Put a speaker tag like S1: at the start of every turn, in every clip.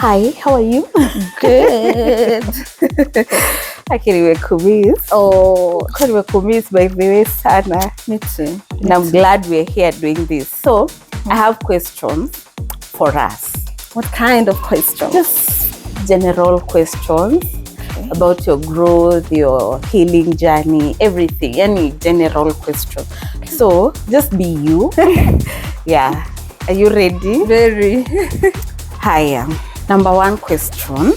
S1: Hi, how are you?
S2: Good.
S1: Actually, we're kumis.
S2: Oh,
S1: We're kumis by the way, sana.
S2: me too.
S1: And I'm glad we're here doing this. So, I have questions for us.
S2: What kind of question?
S1: Just general questions about your growth, your healing journey, everything. Any general question. So, just be you. Yeah. Are you ready?
S2: Very.
S1: Hi. Number one question.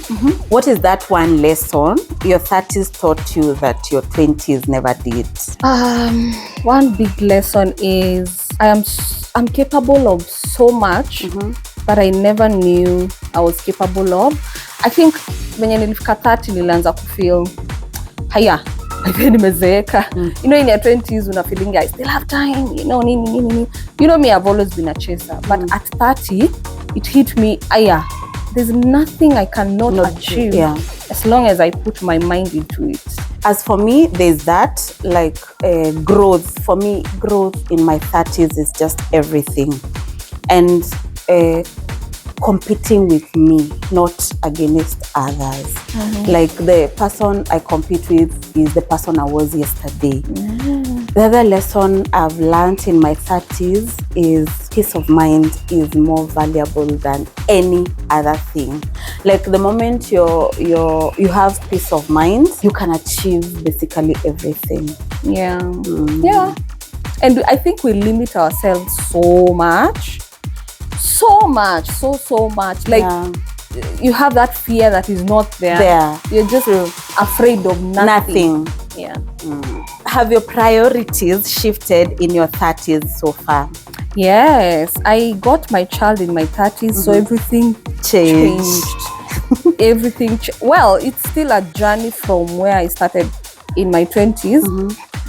S1: What is that one lesson your 30s taught you that your 20s never did?
S2: One big lesson is I'm capable of so much that I never knew I was capable of. I think when nilifika 30 nilianza kufeel haya nimezeeka. You know, in your 20s una feeling I still have time, you know, nini. You know me, I've always been a chaser, but at 30 it hit me, there's nothing I cannot achieve as long as I put my mind into it.
S1: As for me, there's that, like growth. For me, growth in my 30s is just everything. And competing with me, not against others. Like the person I compete with is the person I was yesterday. The other lesson I've learned in my 30s is peace of mind is more valuable than any other thing. Like the moment you have peace of mind, you can achieve basically everything.
S2: Yeah. And I think we limit ourselves so much. So much. Like you have that fear that is not there. You're just afraid of nothing. Yeah.
S1: Have your priorities shifted in your 30s so far?
S2: Yes, I got my child in my 30s, so everything changed. Everything well, it's still a journey from where I started in my 20s,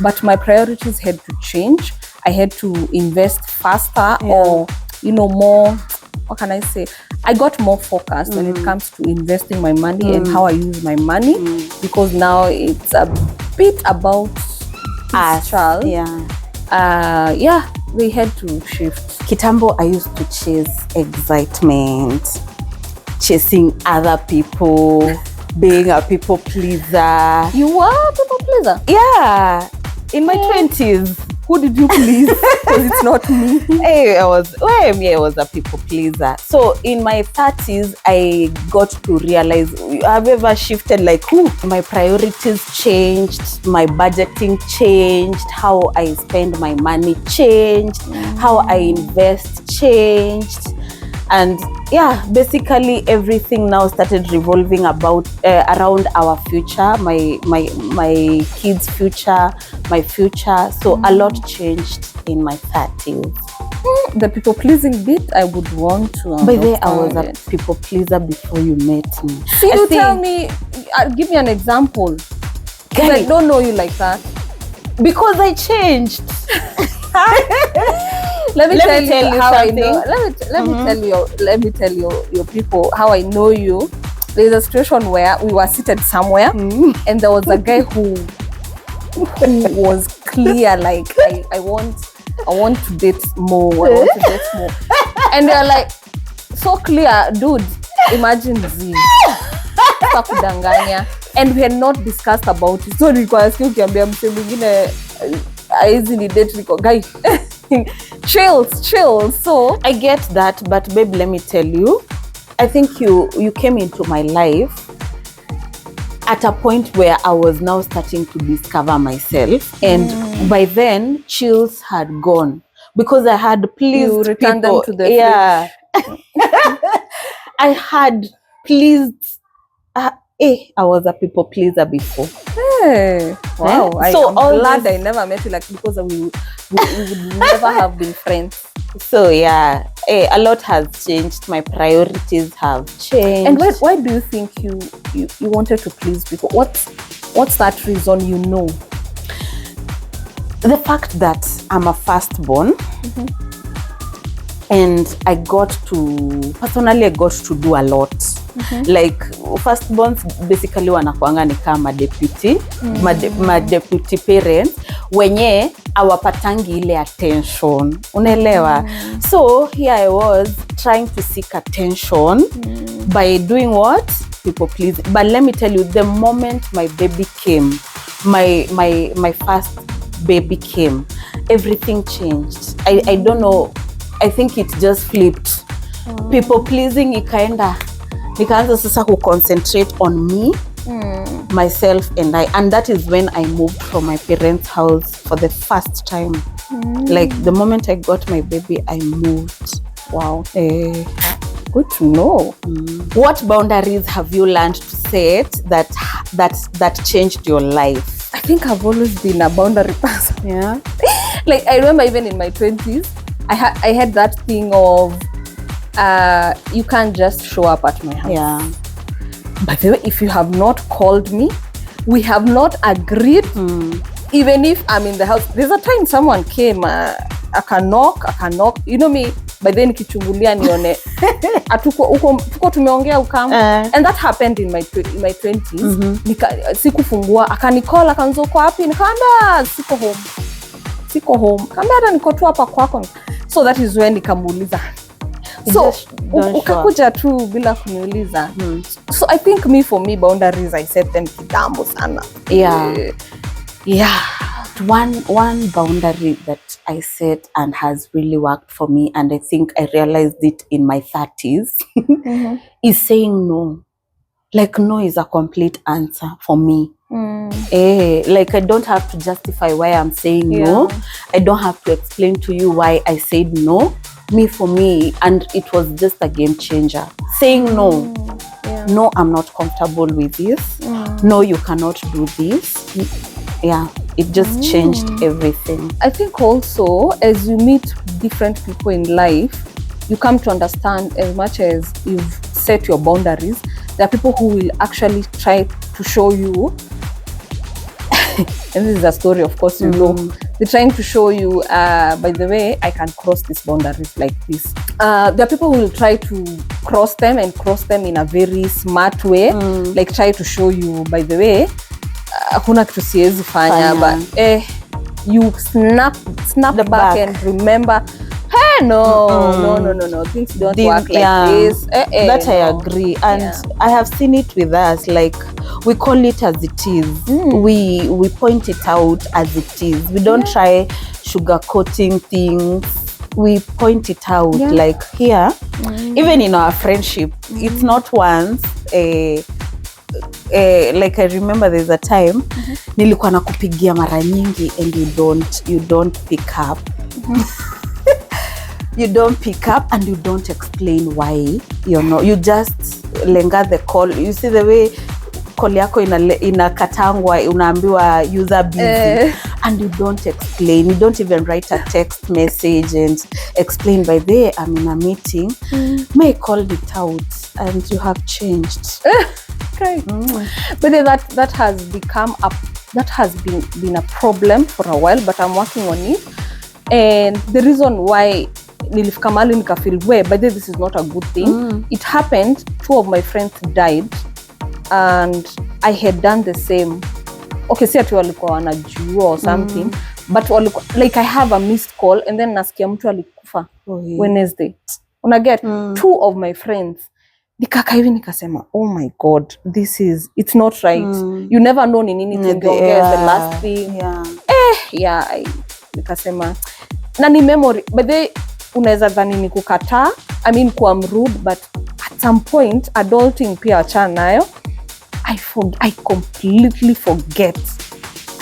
S2: but my priorities had to change. I had to invest faster or, you know, more, what can I say? I got more focused when it comes to investing my money and how I use my money, because now it's a bit about us, child. We had to shift.
S1: Kitambo, I used to chase excitement, chasing other people, being a people pleaser.
S2: You were a people pleaser?
S1: Yeah, in my 20s.
S2: Who did you please? Because it's not me.
S1: I was a people pleaser. So in my 30s, I got to realize, I've ever shifted like, my priorities changed, my budgeting changed, how I spend my money changed, how I invest changed. And basically everything now started revolving about around our future, my kids' future, my future. So a lot changed in my 30s.
S2: The people pleasing bit, I would want to.
S1: By the way, I was a people pleaser before you met me.
S2: See, tell me, give me an example. Because I don't know you like that.
S1: Because I changed.
S2: Let me tell you how I know. Let me tell you your people how I know you. There's a situation where we were seated somewhere and there was a guy who was clear, like I want to date more. And they're like, so clear, dude. Imagine Z. Kudanganya. And we had not discussed about it. So nilikuwa ukiambia mtu mwingine hizi ni date niko guy. Chills. So
S1: I get that, but babe, let me tell you, I think you came into my life at a point where I was now starting to discover myself, and by then chills had gone because I had pleased
S2: you returned
S1: people.
S2: Them to the
S1: I had pleased. I was a people pleaser before.
S2: Hey, wow.
S1: So
S2: I'm glad I never met you, like, because we would never have been friends.
S1: So a lot has changed. My priorities have changed.
S2: And why do you think you wanted to please people? What's that reason, you know?
S1: The fact that I'm a firstborn, and I got to do a lot. Like firstborns basically wanakuanga ni kama deputy, my deputy parents, wenye awapatangi ile attention, unaelewa? So here I was trying to seek attention by doing what? People please. But let me tell you, the moment my baby came, my first baby came, everything changed. I don't know, I think it just flipped. People pleasing ikaenda, nikaanza sasa ku concentrate on me, myself and I, and that is when I moved from my parents' house for the first time. Like the moment I got my baby, I moved.
S2: Wow. Good to know.
S1: What boundaries have you learned to set that changed your life?
S2: I think I've always been a boundary person.
S1: Yeah.
S2: Like I remember even in my 20s, I had that thing of you can't just show up at my house.
S1: Yeah.
S2: But if you have not called me, we have not agreed, even if I'm in the house. There's a time someone came, aka knock, you know me, by then kichungulia nione tuko tumeongea ukam, and that happened in my 20s. Sikufungua, akanicall, akanzo kwa wapi, nikaambia siko home, kaambia hata niko tu hapa kwako. So that is when nikamuuliza, so ukakuja tu bila kuniuliza. So I think for me boundaries, I set them kitambo sana.
S1: One boundary that I set and has really worked for me, and I think I realized it in my 30s, is saying no. Like no is a complete answer for me. Like I don't have to justify why I'm saying no. I don't have to explain to you why I said no. For me, and it was just a game changer. Saying no. No, I'm not comfortable with this. No, you cannot do this. Yeah, it just changed everything.
S2: I think also as you meet different people in life, you come to understand, as much as you've set your boundaries, there are people who will actually try to show you and this is a story, of course, you know. They're trying to show you, by the way, I can cross these boundaries like this. There are people who will try to cross them in a very smart way, like try to show you, by the way, hakuna kitu siwezi fanya, but you snap back and remember, hey, no, things don't work like this.
S1: That I agree, and I have seen it with us. Like we call it as it is. We point it out as it is. We don't try sugarcoating things. We point it out like here. Even in our friendship, it's not once. Like I remember there's a time nilikuwa nakupigia mara nyingi and you don't pick up. You don't pick up and you don't explain why. You just lenga the call. You see the way call yako inakatangwa, unaambiwa user busy, and you don't explain. You don't even write a text message and explain, by the way, I'm in a meeting. May call it out and you have changed.
S2: Okay. But that has become been a problem for a while, but I'm working on it. And the reason why nilifika mahali nikafeel, but this is not a good thing. It happened, 2 of my friends died and I had done the same. Okay, si ati walikuwa wanajua or something, but walikuwa, like I have a missed call and then nasikia mtu alikufa Wednesday. Unaget, 2 of my friends. Nikaka hivi nikasema, oh my God, it's not right. You never know ni nini tungeongea the last thing. Nikasema, na ni memory. But unaweza dhani ni kukataa, I mean kuwa rude, but at some point, adulting pia achana nayo. I completely forget.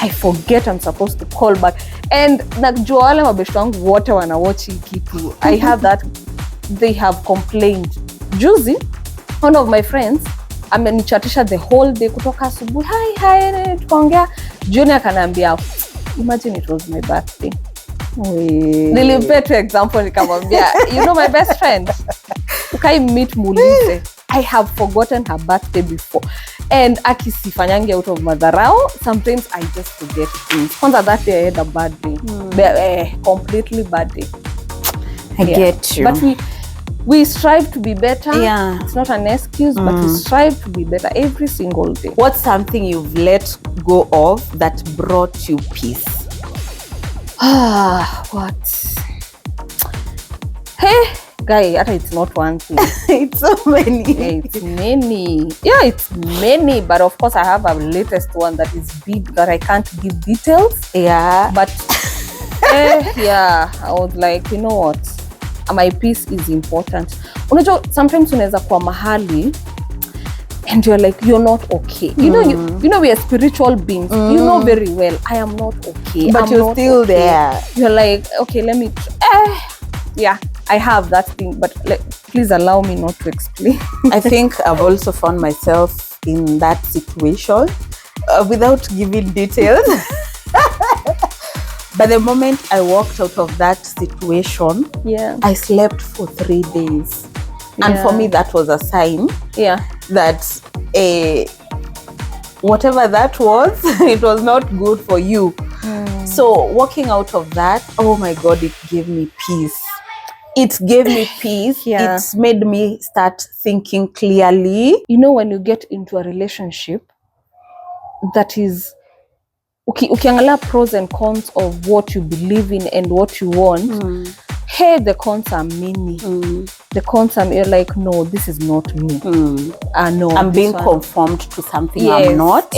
S2: I'm supposed to call back. And najua wale mabeshto wangu wote wanawatch hii kitu. I have that, they have complained. Juzi, one of my friends amenichatisha the whole day kutoka asubuhi, hi, tukaongea. Jioni akaniambia, imagine it was my birthday. Nilimpea tu example nikamwambia, you know my best friend, ukai meet muulize, I have forgotten her birthday before. And akisifanyange out of madharau, sometimes I just forget things. Kwanza that day I had a bad day. Completely bad day.
S1: I get you.
S2: But we strive to be better. It's not an excuse, but we strive to be better every single day.
S1: What's something you've let go of that brought you peace?
S2: What? Hey, guy, it's not one thing.
S1: It's so many.
S2: It's many. Yeah, it's many. But of course, I have a latest one that is big that I can't give details.
S1: Yeah.
S2: But yeah, I was like, you know what? My peace is important. Unajua, sometimes unaweza kwa mahali and you're like, you're not okay. You know we are spiritual beings. You know very well, I am not okay.
S1: But you're still there.
S2: You're like, okay, let me yeah, I have that thing, but please allow me not to explain.
S1: I think I've also found myself in that situation without giving details. But the moment I walked out of that situation, I slept for 3 days. And for me, that was a sign that whatever that was, it was not good for you. So walking out of that, oh my God, it gave me peace. It gave me peace. It made me start thinking clearly.
S2: You know, when you get into a relationship that is, ukiangalia pros and cons of what you believe in and what you want, hey, the cons are many. The cons are, you're like, no, this is not me. No,
S1: I'm being conformed to something I'm not.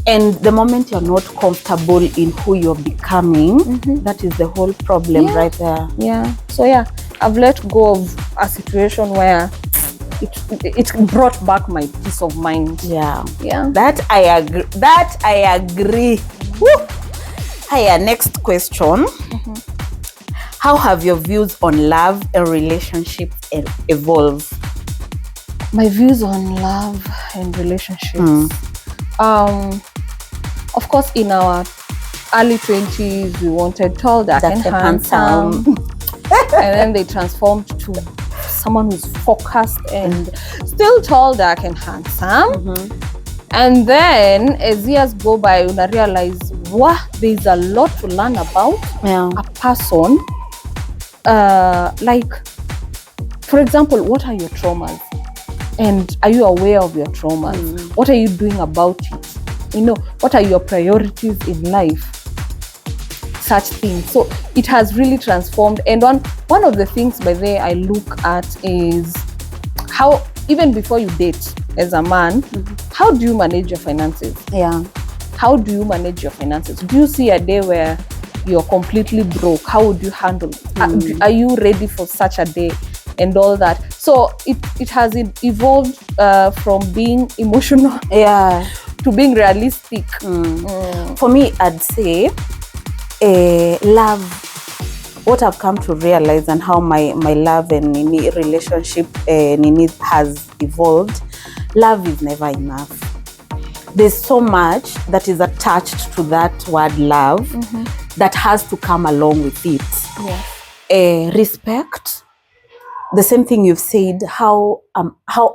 S1: And the moment you're not comfortable in who you're becoming, that is the whole problem right there.
S2: So I've let go of a situation where it brought back my peace of mind.
S1: That I agree. Woo! Hiya, next question. How have your views on love and relationships evolved?
S2: My views on love and relationships. Of course, in our early 20s, we wanted tall, dark, and handsome. And then they transformed to someone who's focused and still tall, dark, and handsome. And then as years go by, you realize, wow, there's a lot to learn about a person. Like, for example, what are your traumas? And are you aware of your traumas? What are you doing about it? You know, what are your priorities in life? Such things. So it has really transformed. And one of the things, by the way, I look at is how, even before you date as a man, how do you manage your finances? How do you manage your finances? Do you see a day where you're completely broke? How would you handle it? Are you ready for such a day? And all that. So it has evolved from being emotional to being realistic.
S1: For me, I'd say love, what I've come to realize and how my love and Nini relationship Nini has evolved, love is never enough. There's so much that is attached to that word love that has to come along with it. Respect. The same thing you've said, how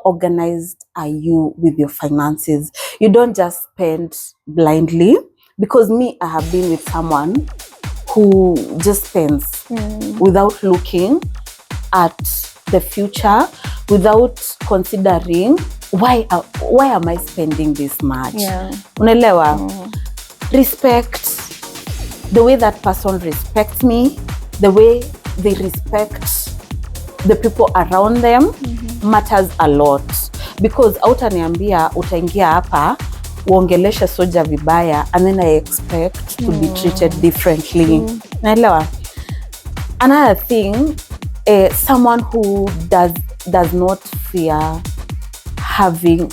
S1: organized are you with your finances? You don't just spend blindly, because me, I have been with someone who just spends without looking at the future, without considering why am I spending this much? Unaelewa? Respect, the way that person respects me, the way they respect the people around them matters a lot, because hautaniambia utaingia hapa uongeleshe soja vibaya and then I expect to be treated differently. Naelewa? Another thing, someone who does not fear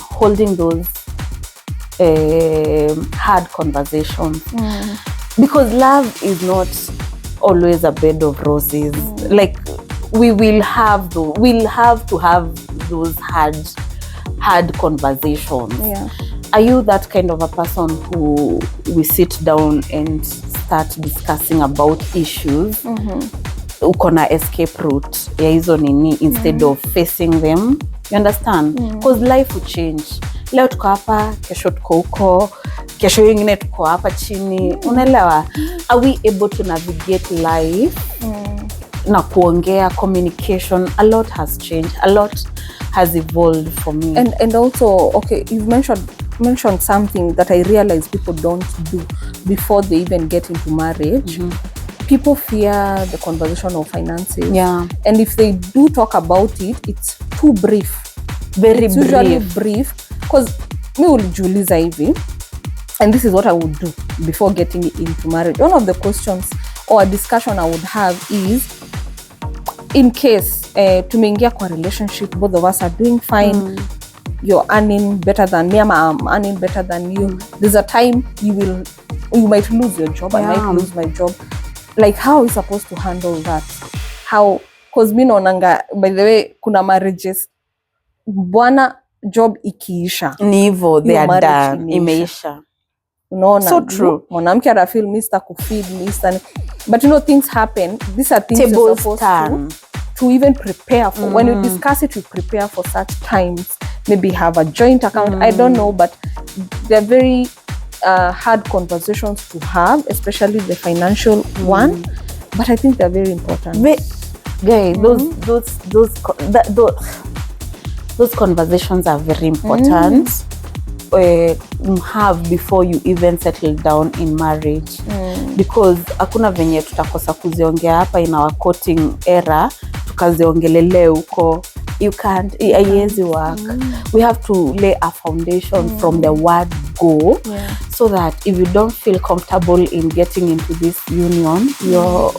S1: holding those hard conversations, because love is not always a bed of roses. Like, we'll have to have those hard conversations. Are you that kind of a person who we sit down and start discussing about issues? Uko na escape route ya hizo nini instead of facing them? You understand? Because life will change. Leo tuko hapa, kesho tuko huko, kesho ingine tuko hapa chini. Unaelewa? Are we able to navigate life? Na kuongea, communication, a lot has changed, a lot has evolved for me.
S2: And also, okay, you've mentioned something that I realize people don't do before they even get into marriage. people fear the conversation of finances.
S1: Yeah.
S2: And if they do talk about it, it's too brief.
S1: It's
S2: usually brief. Because me ulijiuliza hivi, and this is what I would do before getting into marriage. One of the questions or a discussion I would have is, in case tumeingia kwa relationship, both of us are doing fine, you're earning better than me, I'm earning better than you. There's a time you might lose your job, I might lose my job. Like, how are we supposed to handle that? How? Because me naonanga, by the way, kuna marriages, bwana job ikiisha,
S1: nivo, they are done, imeisha.
S2: Unaona,
S1: so true.
S2: Mwanamke ana feel Mr. kufeed, Mr. But you know, things happen. These are things you're supposed to even prepare for. When you discuss it, you prepare for such times. Maybe have a joint account. I don't know, but they're very hard conversations to have, especially the financial one. But I think they're very important.
S1: Those conversations are very important. Have before you even settle down in marriage, because hakuna venye tutakosa kuziongea hapa in our courting era tukaziongelele huko. You can't, haiwezi work. We have to lay a foundation from the word go, so that if you don't feel comfortable in getting into this union, you're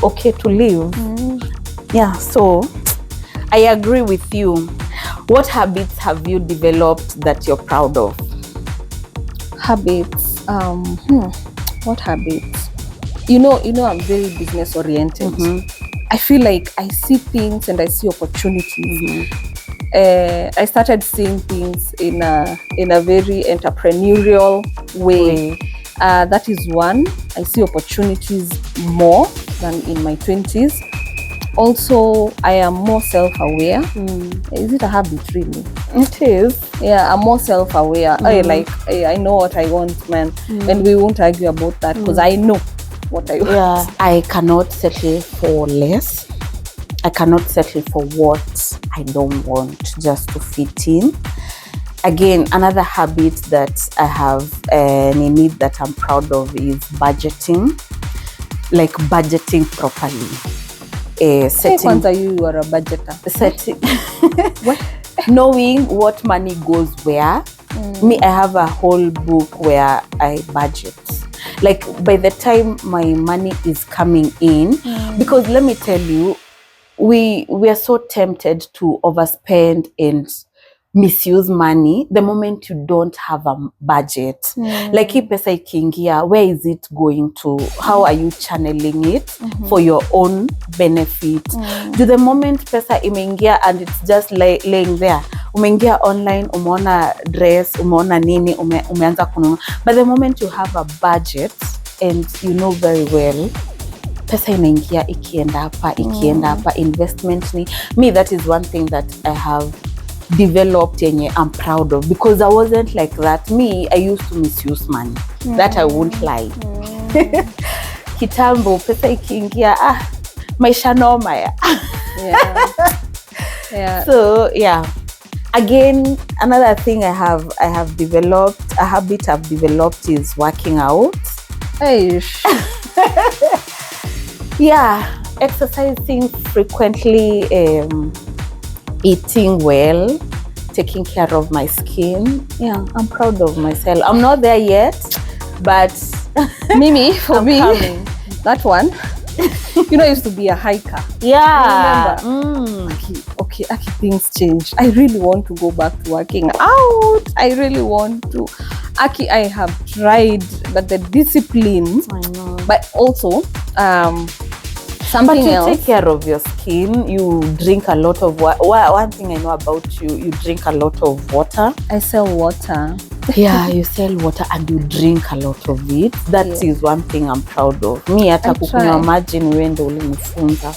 S1: okay to leave. Yeah, so I agree with you. What habits have you developed that you're proud of?
S2: Habits. What habits? You know, I'm very business oriented. I feel like I see things and I see opportunities. I started seeing things in a very entrepreneurial way. That is one. I see opportunities more than in my 20s. Also, I am more self-aware. Is it a habit, really?
S1: It is.
S2: Yeah, I'm more self-aware. I know what I want, man. And we won't argue about that, because I know what I want.
S1: Yeah, I cannot settle for less. I cannot settle for what I don't want just to fit in. Again, another habit that I have and a need that I'm proud of is budgeting. Like budgeting properly.
S2: Setting. You are a budgeter.
S1: Setting. Knowing what money goes where. Me, I have a whole book where I budget. Like, by the time my money is coming in, because let me tell you, we are so tempted to overspend and misuse money the moment you don't have a budget. Like, hii pesa ikiingia, where is it going to? How are you channeling it for your own benefit? Do the moment pesa imeingia and it's just laying there, umeingia online, umeona dress, umeona nini, umeanza kununua. But the moment you have a budget and you know very well, pesa inaingia ikienda hapa, investment ni. Me, that is one thing that I have developed yenye I'm proud of, because I wasn't like that. Me, I used to misuse money. That I won't lie. Kitambo, pesa ikiingia, maisha noma ya. So, yeah. Again, another thing I have developed, a habit I've developed is working out. Yeah, exercising frequently, eating well, taking care of my skin. Yeah, I'm proud of myself. I'm not there yet, but
S2: Mimi, for
S1: I'm
S2: me,
S1: coming.
S2: that one. You know, I used to be a hiker.
S1: Yeah.
S2: Remember? Okay, things change. I really want to go back to working out. I really want to. I have tried, but the discipline.
S1: I know.
S2: But also, something
S1: But you
S2: else.
S1: take care of your skin. You drink a lot of water. One thing I know about you, you drink a lot of water.
S2: I sell water.
S1: Yeah, you sell water and you drink a lot of it. That is one thing I'm proud of. Me, hata kukunywa maji ni wewe ndio ulinifunza.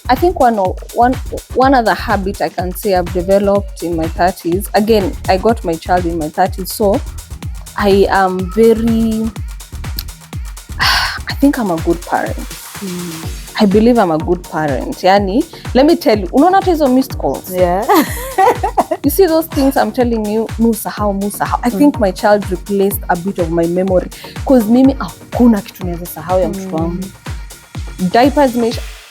S2: I think one other habit I can say I've developed in my 30s. Again, I got my child in my 30s, so I am very. I think I'm a good parent. I believe I'm a good parent. Yani, let me tell you, unaona hizo missed calls.
S1: Yeah.
S2: You see those things I'm telling you, musahau. I think my child replaced a bit of my memory, because mimi hakuna kitu naweza sahau ya mtoto wangu. Diapers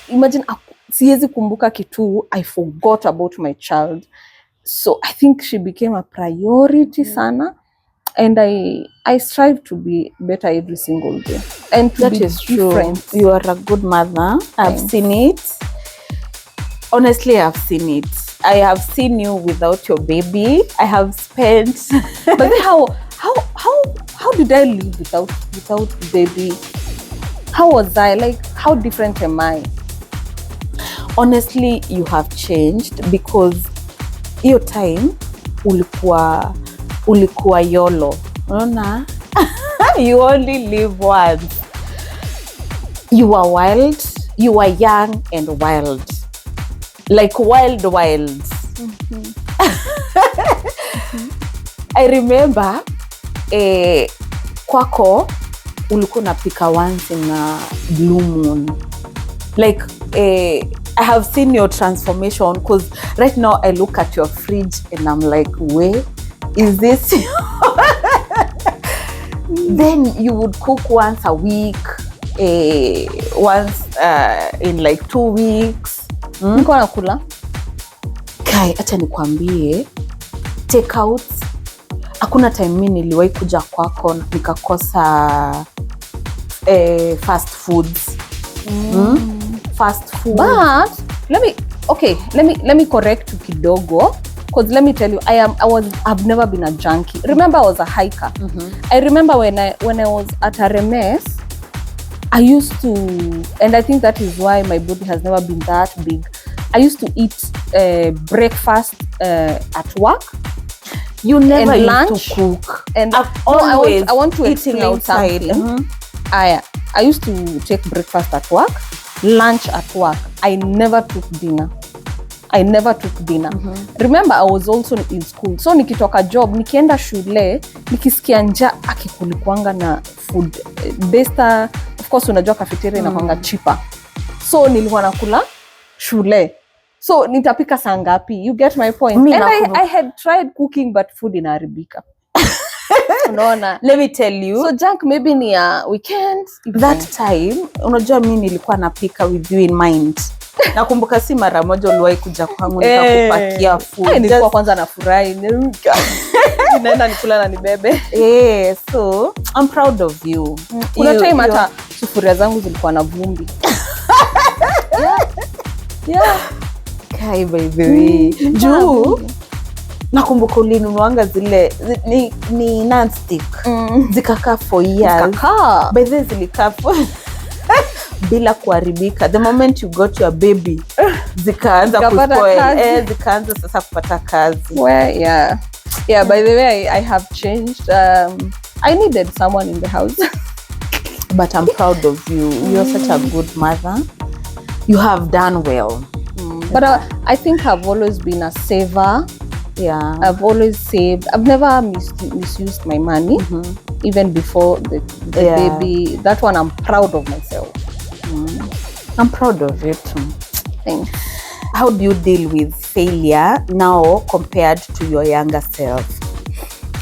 S2: imagine siwezi kumbuka kitu I forgot about my child. So I think she became a priority sana, and I strive to be better every single day and to
S1: That
S2: be
S1: is
S2: different.
S1: true. You are a good mother. I've seen it. Honestly, I've seen it. I have seen you without your baby. I have spent
S2: But then how did I live without baby? How was I? Like, how different am I?
S1: Honestly, you have changed, because your time ulikuwa YOLO. Unaona? You only live once. You are wild. You are young and wild. Like wild. I remember kwako ulikuwa unapika once in a blue moon. Like I have seen your transformation, because right now I look at your fridge and I'm like, where is this? Then you would cook once a week, once in like 2 weeks.
S2: Niko nakula.
S1: Kai, acha nikwambie, take out. Hakuna time mimi niliwahi kuja kwako nikakosa fast foods. Fast food.
S2: But let me correct you kidogo, because let me tell you, I've never been a junkie. Remember, I was a hiker. I remember when I was at RMS, I used to, and I think that is why my body has never been that big. I used to eat breakfast at work.
S1: You never
S2: and
S1: used
S2: lunch
S1: to cook.
S2: And
S1: I've always
S2: I want to
S1: eating
S2: explain
S1: outside.
S2: something. I used to take breakfast at work, lunch at work. I never took dinner. Remember, I was also in school. So nikitoka job, nikienda shule, nikisikia njaa, kulikuanga na food. Besta, of course, unajua cafeteria inakuanga cheaper. So nilikuwa nakula shule. So nitapika saa ngapi? You get my point. And I had tried cooking, but food inaharibika. Unaona?
S1: Let me tell you.
S2: So junk maybe ni weekend.
S1: That time, unajua mimi nilikuwa napika with you in mind. Nakumbuka si mara moja uliwahi kuja kwangu nikakupakia food.
S2: Nilikuwa kwanza nafurahi. Ninaenda nikula na nibebe.
S1: So I'm proud of you.
S2: Kuna time hata sufuria zangu zilikuwa na vumbi. Yeah.
S1: Kai, by the way. Juu nakumbuka ulinunuanga zile ni non-stick. Zikakaa for years. By the way, zilikaa for bila kuharibika. The moment you got your baby, zikaanza kuspoil. Zikaanza sasa kupata kazi.
S2: Well, yeah, by the way, I have changed. I needed someone in the house.
S1: But I'm proud of you. You're such a good mother. You have done well.
S2: But I think I've always been a saver.
S1: Yeah.
S2: I've always saved. I've never misused my money, even before the baby. That one, I'm proud of myself.
S1: I'm proud of you too.
S2: Thanks.
S1: How do you deal with failure now compared to your younger self?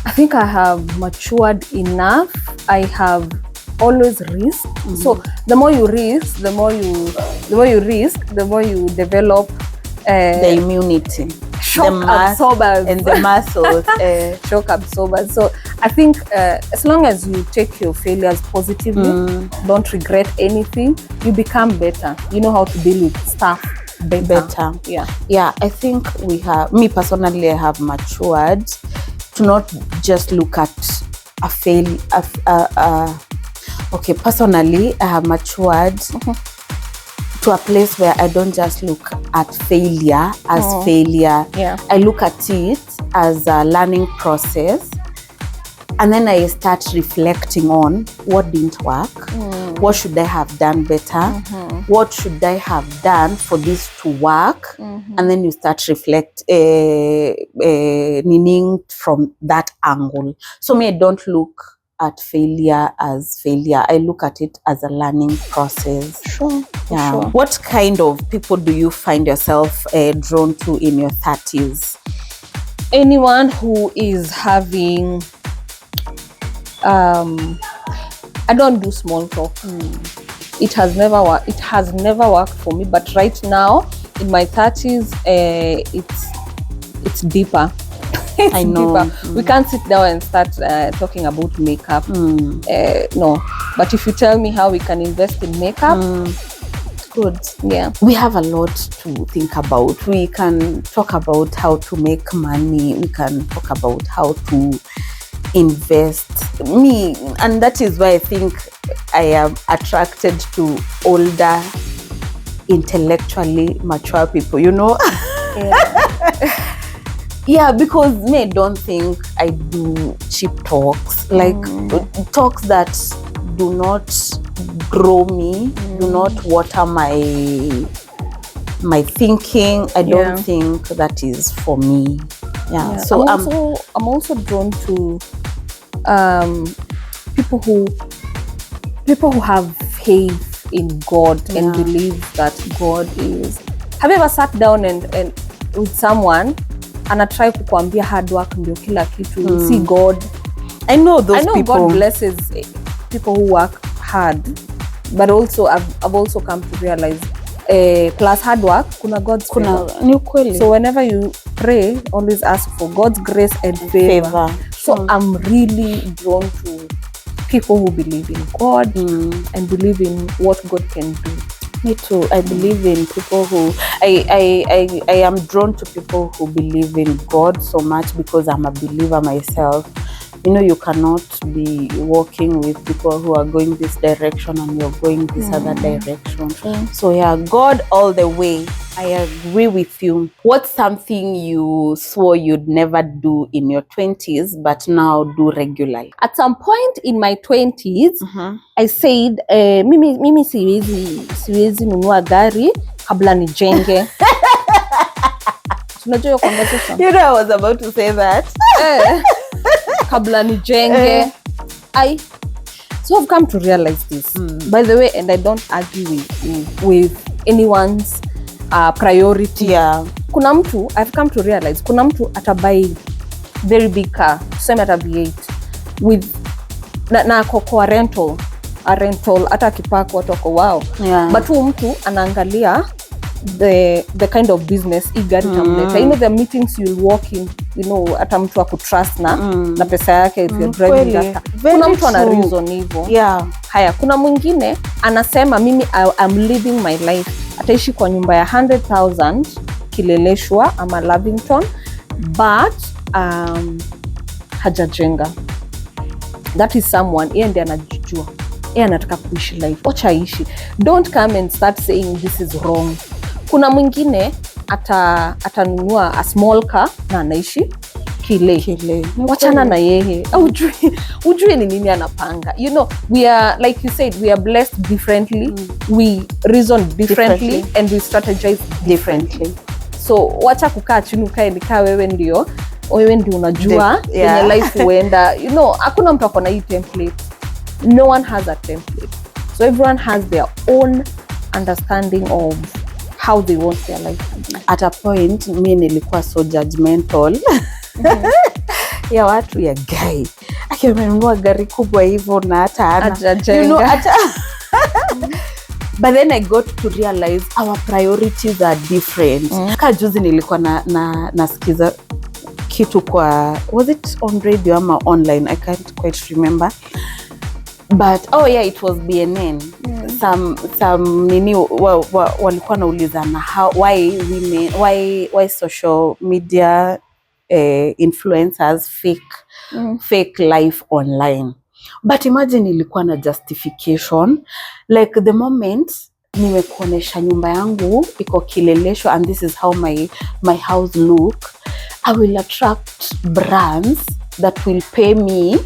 S2: I think I have matured enough. I have always risked. So the more you risk, the more you develop
S1: the immunity,
S2: shock absorbers,
S1: and the muscles.
S2: Shock absorbers. So I think as long as you take your failures positively, don't regret anything, you become better. You know how to deal with stuff better. Yeah. I think me personally, I have matured to not just look at a failure. Okay, personally, I have matured to a place where I don't just look at failure as failure. Yeah.
S1: I look at it as a learning process. And then I start reflecting on what didn't work, what should I have done better, what should I have done for this to work, and then you start meaning from that angle. So me, I don't look at failure as failure. I look at it as a learning process.
S2: Sure.
S1: What kind of people do you find yourself drawn to in your 30s?
S2: anyone who is having I don't do small talk. It has never worked for me, but right now in my 30s, it's deeper.
S1: I know.
S2: Deeper. We can't sit down and start talking about makeup. No, but if you tell me how we can invest in makeup, good. Yeah,
S1: we have a lot to think about. We can talk about how to make money. We can talk about how to invest. And that is why I think I am attracted to older, intellectually mature people, you know. Yeah, because I don't think I do cheap talks, like talks that do not grow me, do not water my thinking. I don't think that is for me. Yeah. So
S2: I'm also drawn to people who have faith in God and believe that God is. Have you ever sat down and with someone and I try kukuambia hard work ndio kila kitu? See God.
S1: I know people.
S2: God blesses people who work hard, but also I've also come to realize plus hard work kuna God's favor.
S1: Ni ukweli.
S2: So whenever you pray, always ask for God's grace and favor. So I'm really drawn to people who believe in God and believe in what God can do.
S1: Me too. I believe in people who I am drawn to people who believe in God so much because I'm a believer myself. You know, you cannot be walking with people who are going this direction and you're going this other direction. So yeah, God all the way. I agree with you. What's something you swore you'd never do in your 20s but now do regularly?
S2: At some point in my 20s, I said, mimi siwezi nunua gari kabla nijenge. Tunajua hiyo conversation.
S1: You know, I was about to say that.
S2: Kabla nijenge. So I've come to realize this. By the way, and I don't argue with anyone's priority.
S1: Yeah.
S2: Kuna mtu, I've come to realize, kuna mtu atabai very big car, tuseme ata V8 with na kwa rental, a rental hata akipaka watu wako wow.
S1: Yeah.
S2: But huyu mtu anaangalia the kind of business gari tamleta. You know, the meetings you'll walk in, you know, hata mtu akutrust na pesa yake if you're driving that. Kuna mtu ana reason hivyo.
S1: Yeah.
S2: Haya, kuna mwingine anasema mimi I'm living my life. Ataishi kwa nyumba ya 100,000 Kileleshwa ama Lavington, but hajajenga. That is someone, yeye ndiye anajijua. Yeye anataka kuishi life. Wacha aishi. Don't come and start saying this is wrong. Kuna mwingine atanunua a small car na anaishi Kile. Wachana na yeye. Ujue ni nini anapanga. You know, we are, like you said, we are blessed differently. We reason differently and we strategize differently. So wacha kukaa chini ukae nikaa wewe ndio unajua kwenye life huenda. You know, hakuna mtu akona hii template. No one has a template. So everyone has their own understanding of how they want their life to be.
S1: At a point, mimi nilikuwa so judgmental. Ya watu ya guy. Akimenunua gari kubwa hivyo na hata ana. You know, but then I got to realize our priorities are different. Juzi nilikuwa nasikiza kitu kwa, was it on radio ama online? I can't quite remember. But it was BNN. Some nini walikuwa naulizana why social media influencers fake life online. But imagine ilikuwa na justification, like the moment nimekuonesha nyumba yangu iko Kileleshwa and this is how my house look, I will attract brands that will pay me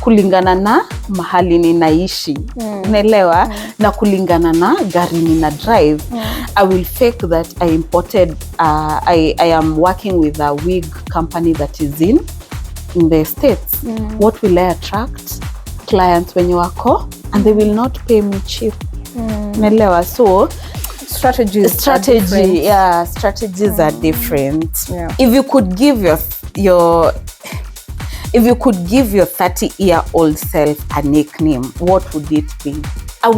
S1: kulingana na mahali ninaishi. Unaelewa? Na kulingana na gari nina drive. I will fake that I imported I am working with a wig company that is in the States. What will I attract? Clients wenye wako and they will not pay me cheap. Unaelewa? So
S2: strategies
S1: strategies are different.
S2: Yeah.
S1: If you could give your 30-year-old self a nickname, what would it be? I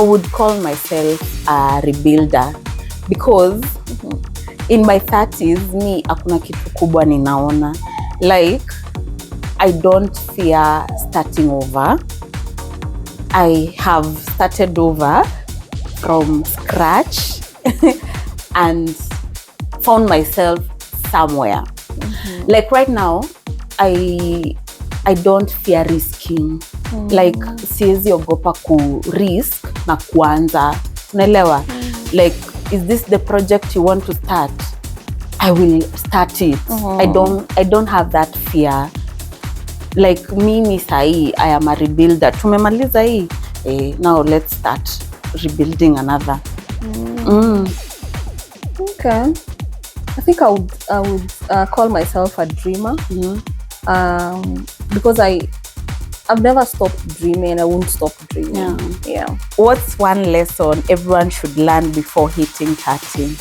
S1: would call myself a rebuilder, because in my 30s me hakuna kitu kubwa ninaona. Like, I don't fear starting over. I have started over from scratch and found myself somewhere. Like right now, I don't fear risking. Like, siwezi ogopa ku risk na kuanza. Unaelewa? Like, is this the project you want to start? I will start it. I don't have that fear. Like, mimi sahi, I am a rebuilder. Tumemaliza hii. Now let's start rebuilding another.
S2: Okay. I think I would call myself a dreamer. Because I've never stopped dreaming. I won't stop dreaming. Yeah.
S1: What's one lesson everyone should learn before hitting 30?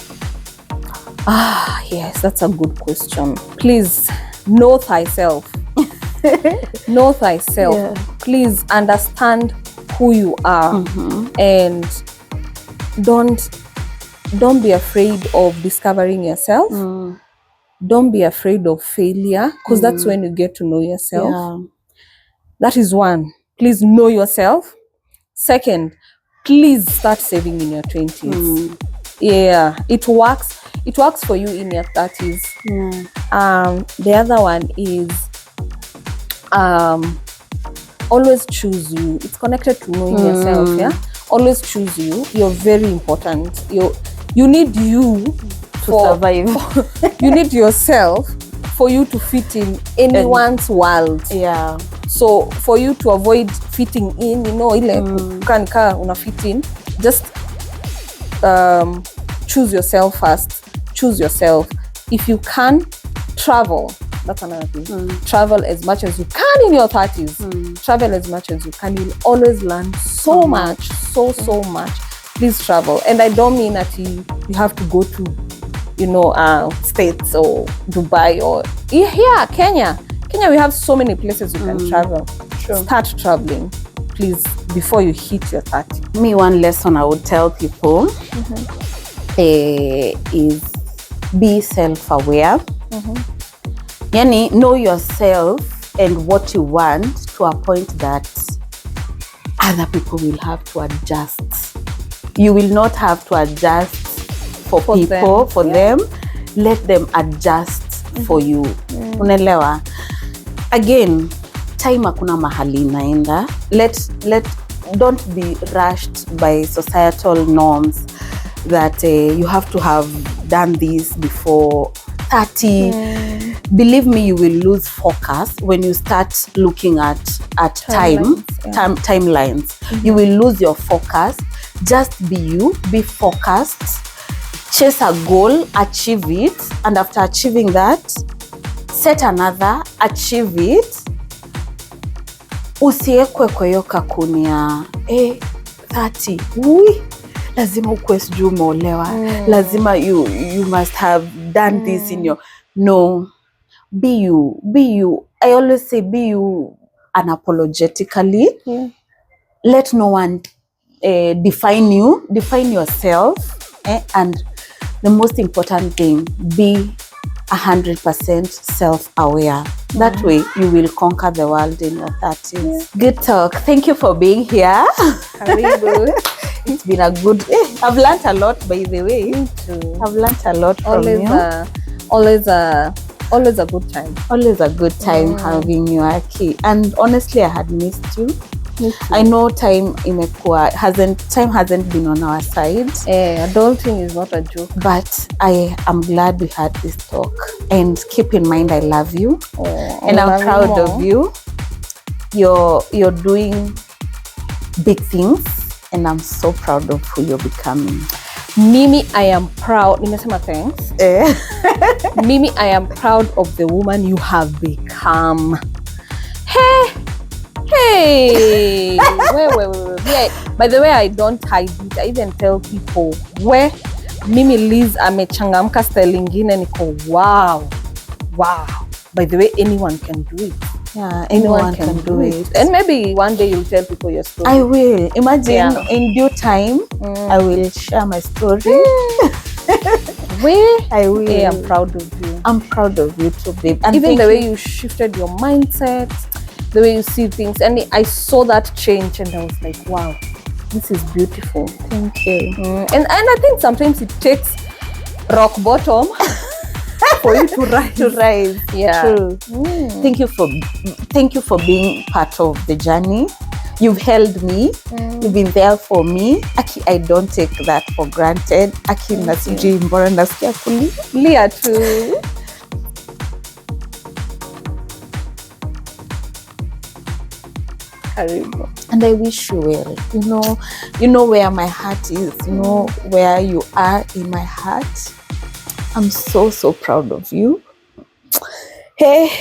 S2: Yes, that's a good question. Please know thyself. Know thyself.
S1: Yeah.
S2: Please understand who you are, and don't be afraid of discovering yourself. Don't be afraid of failure, because that's when you get to know yourself.
S1: Yeah.
S2: That is one. Please know yourself. Second, please start saving in your 20s. Yeah, it works for you in your 30s. The other one is always choose you. It's connected to knowing yourself. Yeah, always choose you. You're very important. You need you
S1: To survive.
S2: You need yourself for you to fit in anyone's world.
S1: Yeah.
S2: So for you to avoid fitting in, ile ukanika una fit in, just choose yourself first. Choose yourself. If you can, travel. That's another thing. Travel as much as you can in your 30s. Travel as much as you can. You'll always learn so much, so much. Please travel. And I don't mean that you have to go to, States or Dubai or Kenya. Kenya, we have so many places you can travel.
S1: Sure.
S2: Start traveling, please, before you hit your 30.
S1: Me, one lesson I would tell people is be self-aware. Yani, know yourself and what you want to a point that other people will have to adjust. You will not have to adjust for people, for them. Let them adjust for you. Unaelewa? Again, time hakuna mahali inaenda. Don't be rushed by societal norms that you have to have done this before 30. Believe me, you will lose focus when you start looking at timelines. You will lose your focus. Just be you, be focused, chase a goal, achieve it, and after achieving that, set another, achieve it. Usiekwe kwa hiyo kakuni ya 30, lazima ukwe sijui umeolewa, lazima you must have done this in your... No, be you. I always say be you unapologetically. Let no one define you, define yourself, and the most important thing, be 100% self-aware. That way you will conquer the world in your 30s. Good talk. Thank you for being here. It's been a good... I've learned a lot, by the way.
S2: Me too.
S1: I've learned a lot from you.
S2: Always a good time.
S1: Always a good time having you, Aki. And honestly, I had missed you.
S2: Me too.
S1: I know time hasn't been on our side.
S2: Adulting is not a joke.
S1: But I am glad we had this talk. And keep in mind, I love you. And I'm proud of you. You're doing big things. And I'm so proud of who you're becoming.
S2: Mimi, I am proud. Nimesema thanks. Mimi, I am proud of the woman you have become. Hey. Wait. By the way, I don't hide it. I even tell people where mimi Liz amechangamka style ingine niko wow. By the way, anyone can do it.
S1: Yeah, anyone can do it.
S2: And maybe one day you'll tell people your story.
S1: I will. Imagine in due time, I will share my story. I will.
S2: Hey, I'm proud of you.
S1: I'm proud of you too, babe. And
S2: even the way you shifted your mindset, the way you see things, and I saw that change, and I was like, wow, this is beautiful.
S1: Thank you.
S2: And I think sometimes it takes rock bottom for you to rise. Yeah.
S1: True. Thank you for being part of the journey. You've held me. You've been there for me. Aki, I don't take that for granted. Aki, nasiji mbora nasikia
S2: kulia too.
S1: And I wish you well. You know where my heart is. You know where you are in my heart. I'm so proud of you. Hey,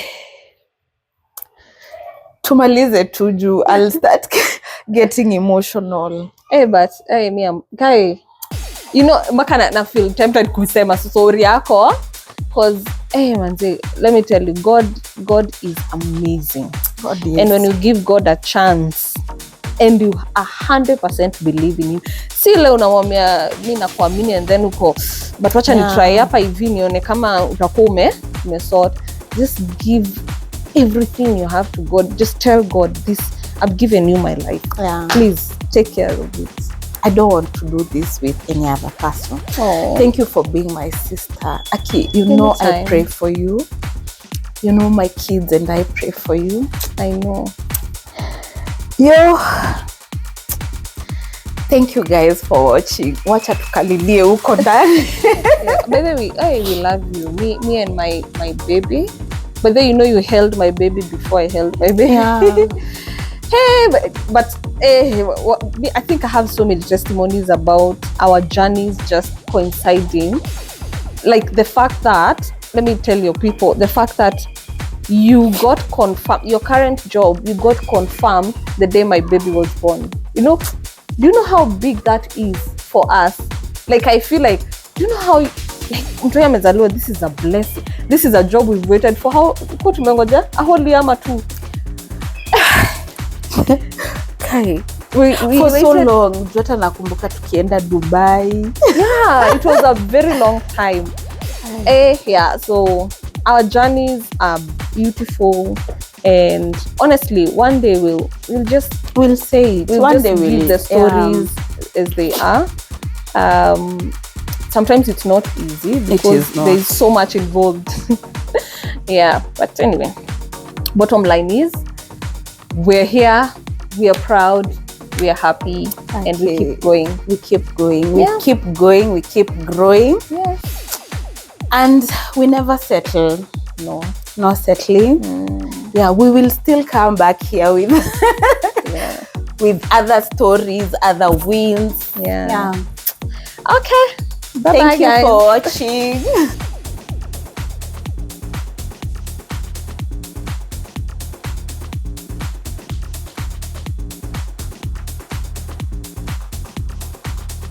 S1: tumalize tuju. I'll start getting emotional.
S2: Hey, but hey, me, guy, maka na feel tempted kusema sorry yako, cause hey manze, let me tell you, God is amazing.
S1: God is.
S2: And when you give God a chance and you 100% believe in him, si leo unamwambia mimi nakuamini and then uko but wacha ni try hapa hivi nione kama utakuwa umesort. Just give everything you have to God. Just tell God, this, I've given you my life. Please take care of it.
S1: I don't want to do this with any other person. Thank you for being my sister. Aki, know I pray for you. You know my kids and I pray for you.
S2: I know.
S1: Thank you guys for watching. Wacha tukalilie huko ndani.
S2: By the way, we love you. Me and my baby. But then you held my baby before I held my baby.
S1: Yeah.
S2: Hey, but I think I have so many testimonies about our journeys just coinciding. Like the fact that, let me tell you people, the fact that you got confirmed, your current job, you got confirmed the day my baby was born. Do you know how big that is for us? Like, I feel like, do you know how, like, this is a blessing. This is a job we've waited for. How, a whole year or two.
S1: Okay.
S2: We
S1: for so long. Jota nakumbuka tukienda Dubai.
S2: Yeah, it was a very long time. So our journeys are beautiful, and honestly, one day we'll say it.
S1: One day we'll
S2: give the stories as they are. Sometimes it's not easy because there's so much involved. Yeah, but anyway, bottom line is we're here, we are proud, we are happy, and we keep going.
S1: We keep going. We keep going. We keep growing.
S2: Yeah.
S1: And we never settle. No settling. Yeah, we will still come back here with with other stories, other wins.
S2: Yeah.
S1: Yeah.
S2: Okay. Bye-bye,
S1: Thank you
S2: guys.
S1: for watching.